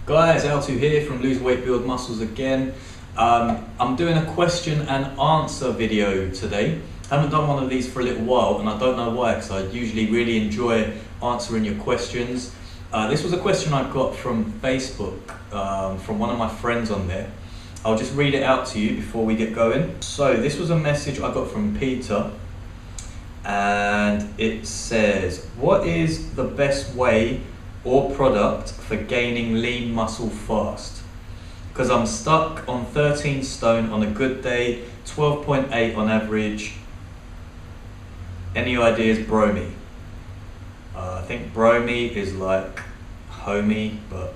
Guys, Altug here from Lose Weight Build Muscles again. I'm doing a question and answer video today. I haven't done one of these for a little while and I don't know why, because I usually really enjoy answering your questions. This was a question I got from Facebook, from one of my friends on there. I'll just read it out to you before we get going. So this was a message I got from Peter, and it says, what is the best way or product for gaining lean muscle fast? Because I'm stuck on 13 stone on a good day, 12.8 on average. Any ideas, bro me? I think bro me is like homie, but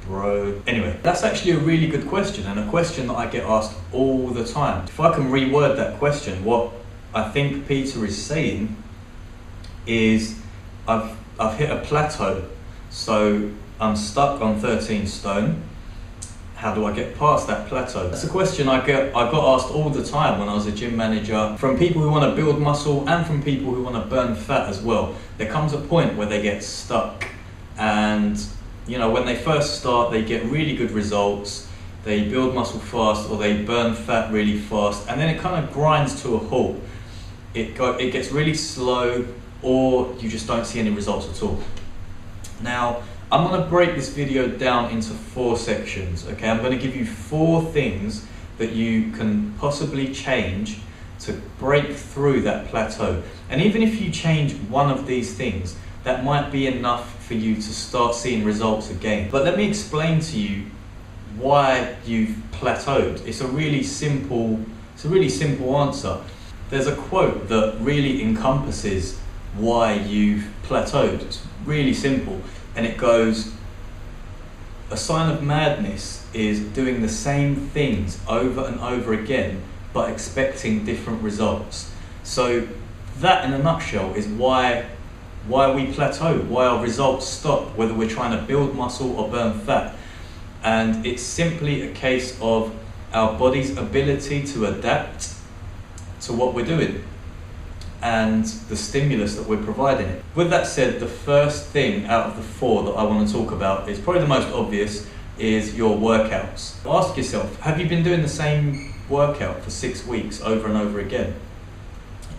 bro. Anyway, that's actually a really good question, and a question that I get asked all the time. If I can reword that question, what I think Peter is saying is I've hit a plateau. So I'm stuck on 13 stone. How do I get past that plateau? That's a question I got asked all the time when I was a gym manager, from people who want to build muscle and from people who want to burn fat as well. There comes a point where they get stuck, and you know, when they first start, they get really good results. They build muscle fast, or they burn fat really fast, and then it kind of grinds to a halt. It gets really slow, or you just don't see any results at all. Now, I'm going to break this video down into 4 sections, okay? I'm going to give you 4 things that you can possibly change to break through that plateau. And even if you change one of these things, that might be enough for you to start seeing results again. But let me explain to you why you've plateaued. It's a really simple answer. There's a quote that really encompasses why you've plateaued. It's really simple, and it goes, a sign of madness is doing the same things over and over again but expecting different results. So that in a nutshell is why we plateau, why our results stop, whether we're trying to build muscle or burn fat. And it's simply a case of our body's ability to adapt to what we're doing and the stimulus that we're providing it. With that said, the first thing out of the 4 that I want to talk about is probably the most obvious, is your workouts. Ask yourself, have you been doing the same workout for 6 weeks over and over again?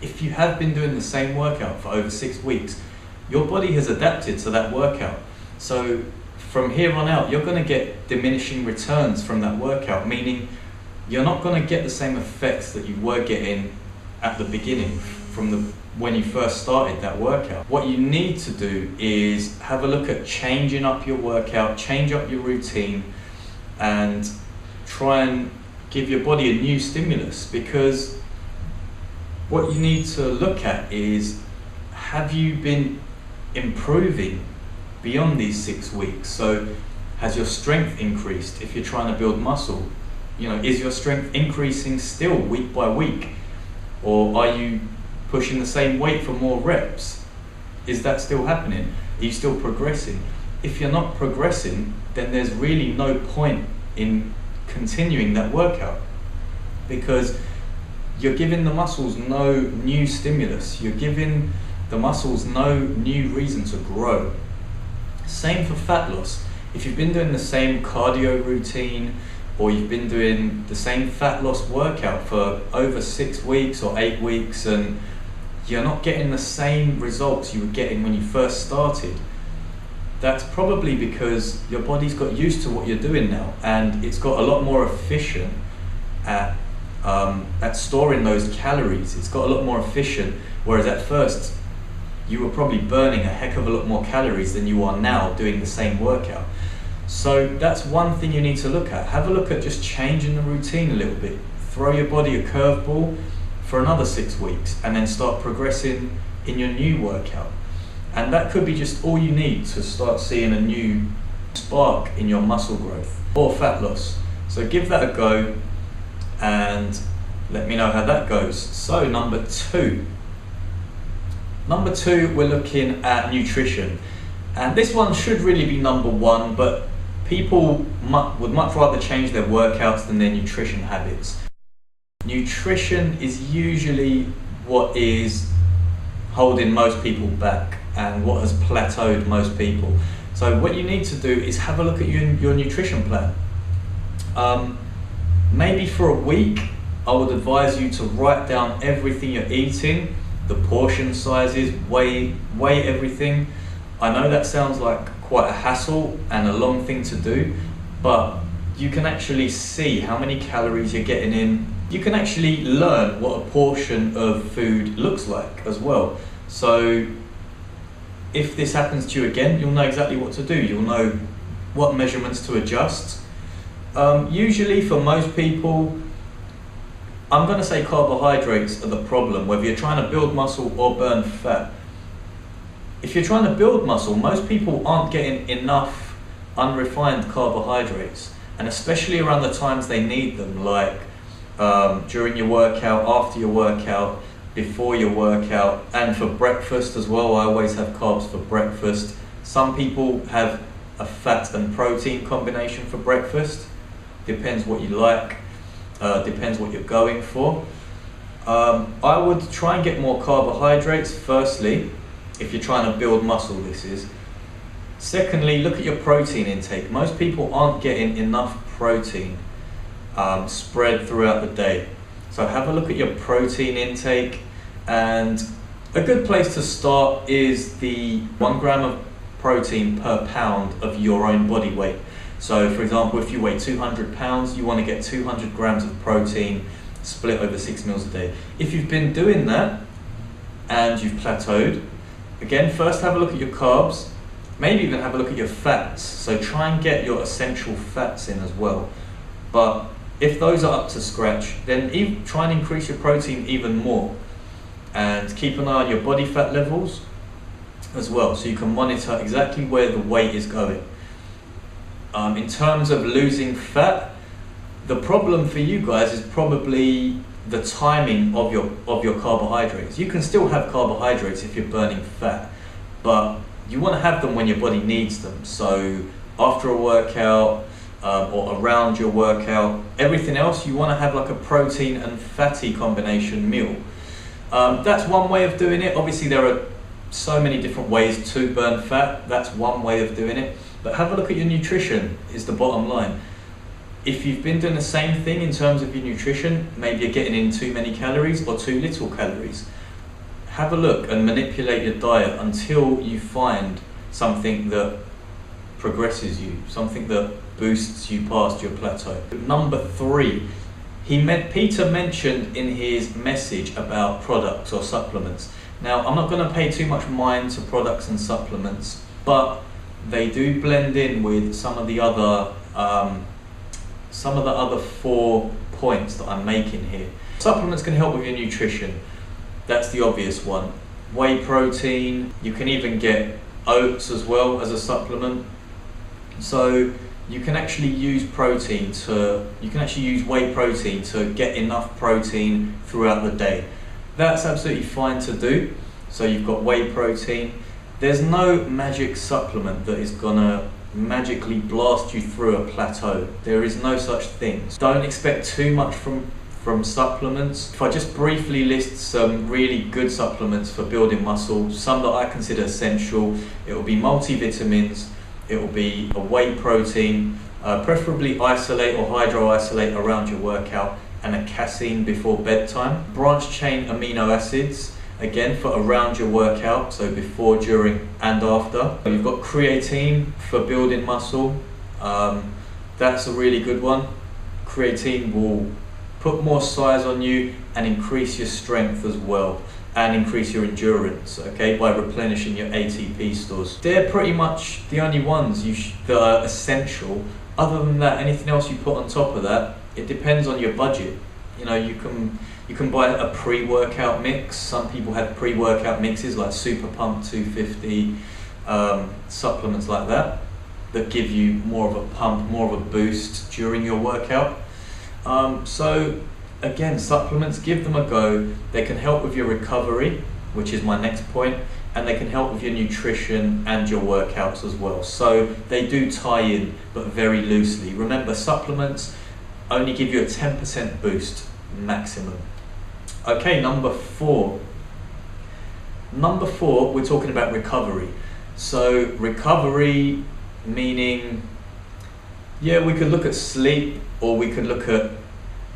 If you have been doing the same workout for over 6 weeks, your body has adapted to that workout. So from here on out, you're going to get diminishing returns from that workout, meaning you're not going to get the same effects that you were getting at the beginning when you first started that workout. What you need to do is have a look at changing up your workout, change up your routine, and try and give your body a new stimulus. Because what you need to look at is, have you been improving beyond these 6 weeks? So has your strength increased? If you're trying to build muscle, you know, is your strength increasing still week by week? Or are you pushing the same weight for more reps? Is that still happening? Are you still progressing? If you're not progressing, then there's really no point in continuing that workout, because you're giving the muscles no new stimulus. You're giving the muscles no new reason to grow. Same for fat loss. If you've been doing the same cardio routine, or you've been doing the same fat loss workout for over 6 weeks or 8 weeks, and you're not getting the same results you were getting when you first started, that's probably because your body's got used to what you're doing now, and it's got a lot more efficient at storing those calories. It's got a lot more efficient, whereas at first you were probably burning a heck of a lot more calories than you are now doing the same workout. So that's one thing you need to look at. Have a look at just changing the routine a little bit. Throw your body a curveball for another 6 weeks, and then start progressing in your new workout. And that could be just all you need to start seeing a new spark in your muscle growth or fat loss. So give that a go and let me know how that goes. So number 2, we're looking at nutrition. And this one should really be number 1, but people would much rather change their workouts than their nutrition habits. Nutrition is usually what is holding most people back and what has plateaued most people. So what you need to do is have a look at your nutrition plan. Maybe for a week, I would advise you to write down everything you're eating, the portion sizes, weigh everything. I know that sounds like quite a hassle and a long thing to do, but you can actually see how many calories you're getting in. You can actually learn what a portion of food looks like as well. So if this happens to you again, you'll know exactly what to do. You'll know what measurements to adjust. Usually for most people, I'm going to say carbohydrates are the problem, whether you're trying to build muscle or burn fat. If you're trying to build muscle, most people aren't getting enough unrefined carbohydrates, and especially around the times they need them, like during your workout, after your workout, before your workout, and for breakfast as well. I always have carbs for breakfast. Some people have a fat and protein combination for breakfast. Depends what you like, depends what you're going for. I would try and get more carbohydrates firstly, if you're trying to build muscle, this is. Secondly, look at your protein intake. Most people aren't getting enough protein spread throughout the day. So have a look at your protein intake, and a good place to start is the 1 gram of protein per pound of your own body weight. So for example, if you weigh 200 pounds, you want to get 200 grams of protein split over 6 meals a day. If you've been doing that and you've plateaued, again, first have a look at your carbs, maybe even have a look at your fats. So try and get your essential fats in as well. But if those are up to scratch, then try and increase your protein even more, and keep an eye on your body fat levels as well, so you can monitor exactly where the weight is going. In terms of losing fat, the problem for you guys is probably the timing of your carbohydrates. You can still have carbohydrates if you're burning fat, but you want to have them when your body needs them. So after a workout, or around your workout. Everything else, you want to have like a protein and fatty combination meal. That's one way of doing it. Obviously there are so many different ways to burn fat. That's one way of doing it. But have a look at your nutrition is the bottom line. If you've been doing the same thing in terms of your nutrition, maybe you're getting in too many calories or too little calories. Have a look and manipulate your diet until you find something that progresses you, something that boosts you past your plateau. Number 3, Peter mentioned in his message about products or supplements. Now, I'm not going to pay too much mind to products and supplements, but they do blend in with some of the other 4 points that I'm making here. Supplements can help with your nutrition. That's the obvious one. Whey protein, you can even get oats as well as a supplement. So you can actually use whey protein to get enough protein throughout the day. That's absolutely fine to do. So you've got whey protein. There's no magic supplement that is gonna magically blast you through a plateau. There is no such thing. Don't expect too much from supplements. If I just briefly list some really good supplements for building muscle, some that I consider essential, it will be multivitamins, it will be a whey protein, preferably isolate or hydroisolate around your workout, and a casein before bedtime. Branch chain amino acids, again for around your workout, so before, during and after. You've got creatine for building muscle. That's a really good one. Creatine will put more size on you and increase your strength as well, and increase your endurance, okay, by replenishing your ATP stores. They're pretty much the only ones that are essential. Other than that, anything else you put on top of that, it depends on your budget. You know, you can buy a pre-workout mix. Some people have pre-workout mixes like Super Pump 250, supplements like that give you more of a pump, more of a boost during your workout. So again, supplements, give them a go. They can help with your recovery, which is my next point, and they can help with your nutrition and your workouts as well. So they do tie in, but very loosely. Remember, supplements only give you a 10% boost maximum. Okay, number 4. Number 4, we're talking about recovery. So recovery, meaning, yeah, we could look at sleep, or we could look at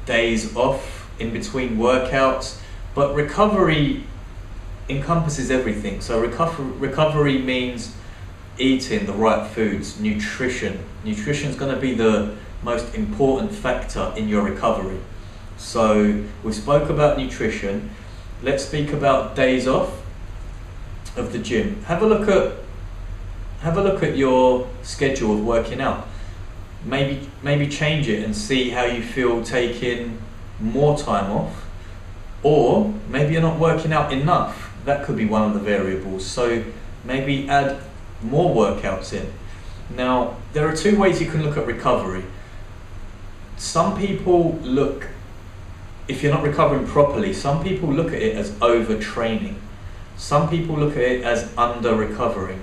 days off in between workouts, but recovery encompasses everything. So recovery means eating the right foods, nutrition. Nutrition is going to be the most important factor in your recovery. So we spoke about nutrition. Let's speak about days off of the gym. Have a look at your schedule of working out. Maybe change it and see how you feel taking more time off, or maybe you're not working out enough. That could be one of the variables. So maybe add more workouts in. Now, there are two ways you can look at recovery. Some people look, if you're not recovering properly, some people look at it as overtraining. Some people look at it as under recovering.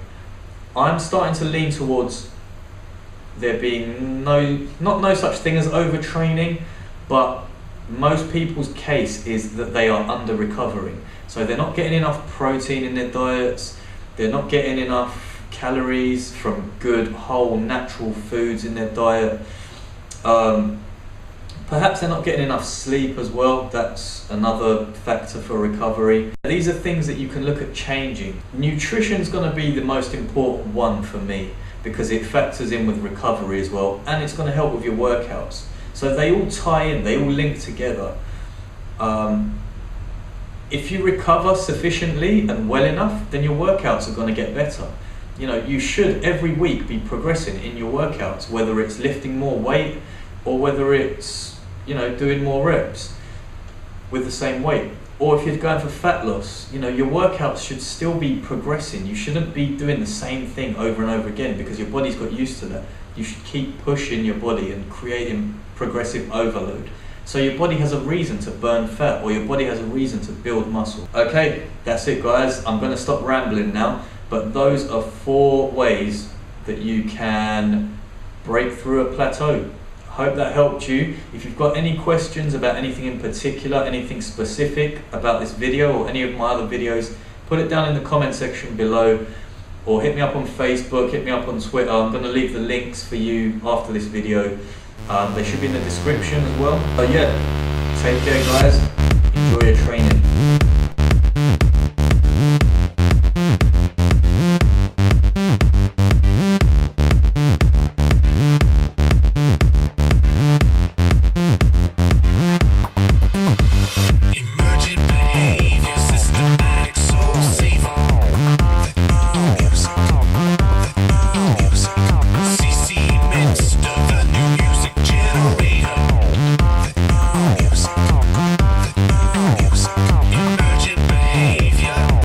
I'm starting to lean towards there being no such thing as overtraining, but most people's case is that they are under recovering. So they're not getting enough protein in their diets, they're not getting enough calories from good, whole, natural foods in their diet. Perhaps they're not getting enough sleep as well. That's another factor for recovery. These are things that you can look at changing. Nutrition is going to be the most important one for me, because it factors in with recovery as well, and it's going to help with your workouts. So they all tie in, they all link together. If you recover sufficiently and well enough, then your workouts are going to get better. You know, you should every week be progressing in your workouts, whether it's lifting more weight or whether it's, you know, doing more reps with the same weight. Or if you're going for fat loss, you know, your workouts should still be progressing. You shouldn't be doing the same thing over and over again, because your body's got used to that. You should keep pushing your body and creating progressive overload. So your body has a reason to burn fat, or your body has a reason to build muscle. Okay, that's it guys. I'm going to stop rambling now, but those are 4 ways that you can break through a plateau. Hope that helped you. If you've got any questions about anything in particular, anything specific about this video or any of my other videos, put it down in the comment section below, or hit me up on Facebook, hit me up on Twitter. I'm going to leave the links for you after this video. They should be in the description as well. So yeah, take care guys, enjoy your training.